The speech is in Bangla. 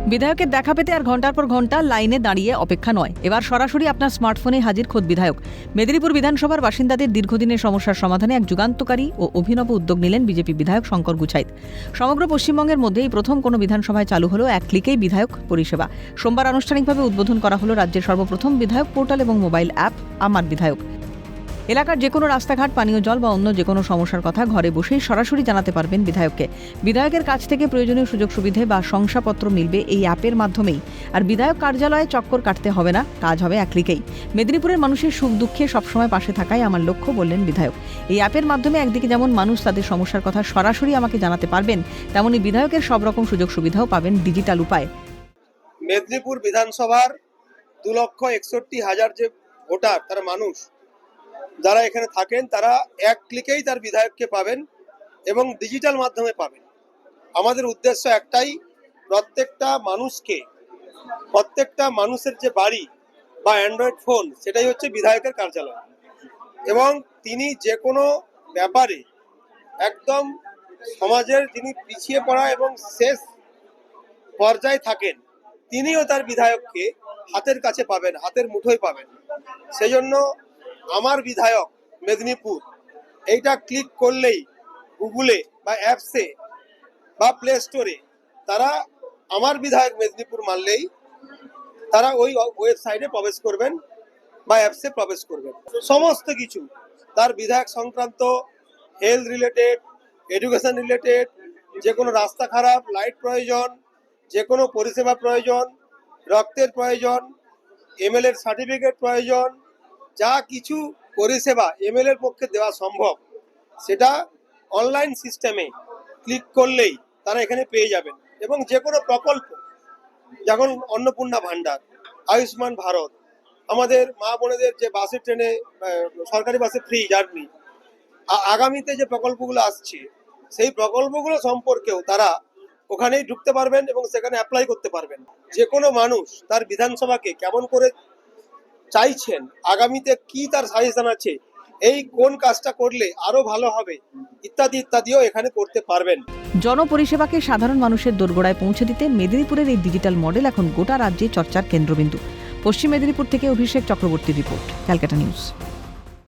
বিধায়কের দেখা পেতে আর ঘন্টার পর ঘন্টা লাইনে দাঁড়িয়ে অপেক্ষা নয়, এবার সরাসরি আপনার স্মার্টফোনে হাজির খোদ বিধায়ক। মেদিনীপুর বিধানসভার বাসিন্দাদের দীর্ঘদিনের সমস্যার সমাধানে এক যুগান্তকারী ও অভিনব উদ্যোগ নিলেন বিজেপি বিধায়ক শঙ্কর গুছাইত। সমগ্র পশ্চিমবঙ্গের মধ্যেই প্রথম কোনো বিধানসভায় চালু হলো এক ক্লিকেই বিধায়ক পরিষেবা। সোমবার আনুষ্ঠানিকভাবে উদ্বোধন করা হলো রাজ্যের সর্বপ্রথম বিধায়ক পোর্টাল এবং মোবাইল অ্যাপ আমার বিধায়ক। এলাকার যে কোনো রাস্তাঘাট, পানীয় জল বা অন্য যে কোনো সমস্যার কথা ঘরে বসেই সরাসরি জানাতে পারবেন বিধায়ককে। বিধায়কের কাছ থেকে প্রয়োজনীয় সুযোগ সুবিধে বা শংসাপত্র মিলবে এই অ্যাপের মাধ্যমেই। আর বিধায়ক কার্যালয়ে চক্কর কাটতে হবে না, কাজ হবে এক ক্লিকেই। মেদিনীপুরের মানুষের সুখ দুঃখে সবসময় পাশে থাকাই আমার লক্ষ্য বললেন বিধায়ক। এই অ্যাপের মাধ্যমে একদিকে যেমন মানুষ তাদের সমস্যার কথা সরাসরি আমাকে জানাতে পারবেন, তেমনি বিধায়কের সব রকম সুযোগ সুবিধাও পাবেন ডিজিটাল উপায়ে। মেদিনীপুর বিধানসভার 2,61,000 যে ভোটার, তারা মানুষ যারা এখানে থাকেন, তারা এক ক্লিকেই তার বিধায়ককে পাবেন এবং ডিজিটাল মাধ্যমে পাবেন। আমাদের উদ্দেশ্য একটাই, প্রত্যেকটা মানুষের যে বাড়ি বা অ্যান্ড্রয়েড ফোন, সেটাই হচ্ছে বিধায়কের কার্যালয়। এবং তিনি যে কোনো ব্যাপারে একদম সমাজের যিনি পিছিয়ে পড়া এবং শেষ পর্যায়ে থাকেন, তিনিও তার বিধায়ককে হাতের কাছে পাবেন, হাতের মুঠোয় পাবেন। সেই জন্য আমার বিধায়ক মেদিনীপুর এইটা ক্লিক করলেই গুগলে বা অ্যাপসে বা প্লে স্টোরে তারা আমার বিধায়ক মেদিনীপুর মারলেই তারা ওই ওয়েবসাইটে প্রবেশ করবেন বা অ্যাপসে প্রবেশ করবেন। সমস্ত কিছু তার বিধায়ক সংক্রান্ত, হেলথ রিলেটেড, এডুকেশন রিলেটেড, যে কোনো রাস্তা খারাপ, লাইট প্রয়োজন, যে কোনো পরিষেবা প্রয়োজন, রক্তের প্রয়োজন, এমএলএর সার্টিফিকেট প্রয়োজন, যা কিছু পরিষেবা এমএলএর পক্ষে দেওয়া সম্ভব, সেটা অনলাইন সিস্টেমে ক্লিক করলেই তারা এখানে পেয়ে যাবেন। এবং যে কোনো প্রকল্প, যেমন অন্নপূর্ণা ভাণ্ডার, আয়ুষ্মান ভারত, আমাদের মা বোনেদের যে বাসে ট্রেনে সরকারি বাসে ফ্রি জার্নি, আগামীতে যে প্রকল্পগুলো আসছে সেই প্রকল্পগুলো সম্পর্কেও তারা ওখানেই ঢুকতে পারবেন এবং সেখানে অ্যাপ্লাই করতে পারবেন। যে কোনো মানুষ তার বিধানসভাকে কেমন করে চাইছেন, আগামীতে কি তার সাজেশন আছে, এই কোন কাজটা করলে আরো ভালো হবে, ইত্যাদি ইত্যাদিও এখানে করতে পারবেন। জনপরিষেবাকে সাধারণ মানুষের দোরগোড়ায় পৌঁছে দিতে মেদিনীপুরের এই ডিজিটাল মডেল এখন গোটা রাজ্যে চর্চার কেন্দ্রবিন্দু। পশ্চিম মেদিনীপুর থেকে অভিষেক চক্রবর্তীর রিপোর্ট, ক্যালকাটা নিউজ।